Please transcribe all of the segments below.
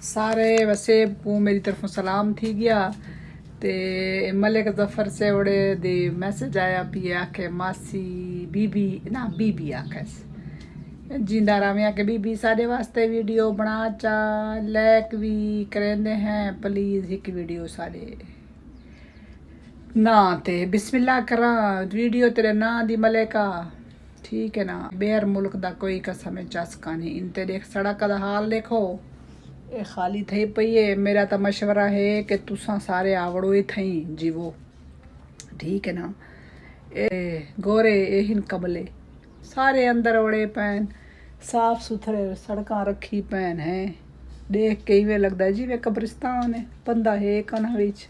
सारे वसेब को मेरी तरफों सलाम थी गया। ते मलिक जफर से बड़े दे मैसेज आया पी आखे मासी बीबी ना बीबी आखस जिंदा रामे आके बीबी साढ़े वास्ते वीडियो बना चा लाइक भी करेंदे हैं प्लीज एक वीडियो सारे ना ते बिस्मिल्लाह करा वीडियो तेरे ना दी मलिका ठीक है ना बेर मुल्क दा कोई कसम चस्का नहीं इनते देख सड़क का हाल देखो ये खाली थी पई है। मेरा तो मशवरा है कि तुसा सारे आवड़ो ही थी जीवो ठीक है ना। ए गोरे ए हिन कबले सारे अंदर वड़े पैन साफ सुथरे सड़कां रखी पैन है देख के इवें लगता जिवें कब्रिस्तान है बंदा है कना विच।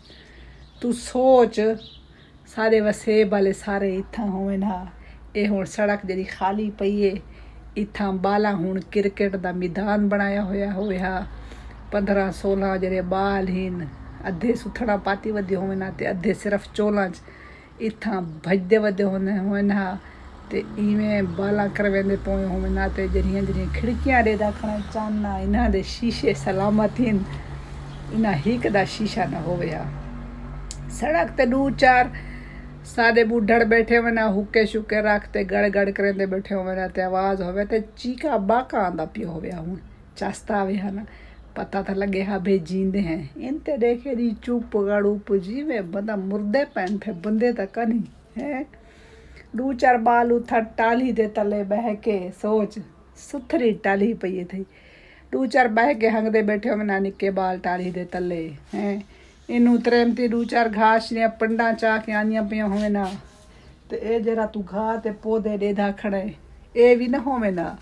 तू सोच सारे वसेब वाले सारे इत्थां होवे ना ये हुण सड़क जी खाली पई है इत्थां बाला हुण क्रिकेट दा मैदान बनाया होया होया 15-16 जेरे बाल हिन अद्धे सुथड़ा पाती वधे होवे ना ते अद्धे सिर्फ चोलां च इत्थां भजदे वधे होवे ना ते इवें बाला करवेंदे पोए होवे ना ते जड़ियां खिड़कियां दे दाखना चानना इन्हां दे शीशे सलामत हिन इन्हां हिक दा शीशा ना होवे हा। सड़क ते 2-4 सारे बूढ़ड़ बैठे हुए ना हुक्के शुक्के रखते गड़ गड़ करेंदे बैठे हुए ना ते आवाज़ होवे ते चीका बाका आंदा पियो होवे हुण चस्ता आवे हा ना पता तो लगे हा भे जींदे हैं इनते देखे दी चुप गड़ुप जीवे बंदा मुर्दे पैन थे बंदे तक नहीं है। 2-4 बाल उथा टाली दे तले बह के सोच सुथरी टाली पई थी 2-4 बह के हंगदे बैठे हुए ना निक्के बाल टाली दे तले हैं इनू त्रेमती 2-4 घास ने पंडा चा के आनिया पिया होवे ना ते ए जरा तू घा ते पौधे डेधा खड़े ए भी ना होवे ना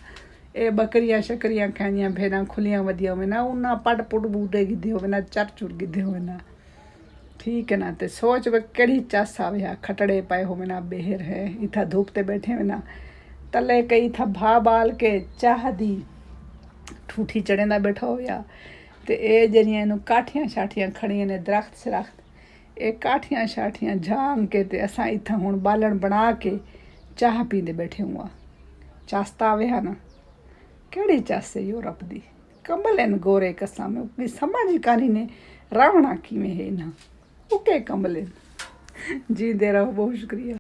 ए बकरियां शकरियां खानियां भेड़ा खुलियां वधिया होवे ना उन्ना पट पुट बूटे गिद्धे होवे ना चर चुर गिद्धे होवे ना ठीक है ना। ते सोच वे केड़ी चस आवे हा खटड़े पाए होवे ना बेहर है इथा धूप ते बैठे हुए ना तले कई था भा बाल के चाह दी ठूठी चढ़ेंदा बैठा होया ते ए जड़ियां इनू काठियां शाठियां खड़ियां ने दरख्त सरख्त ए काठियां शाठियां झांग के ते असां इथा हुण बालन बना के चाह पींदे बैठे हुआ चस्ता आवे हा ना केड़ी चस है यूरोप दी कंबल इन गोरे कसम की समझ कानी ने रावणा किवें है ना उके कंबल जींदे रहो बहुत शुक्रिया।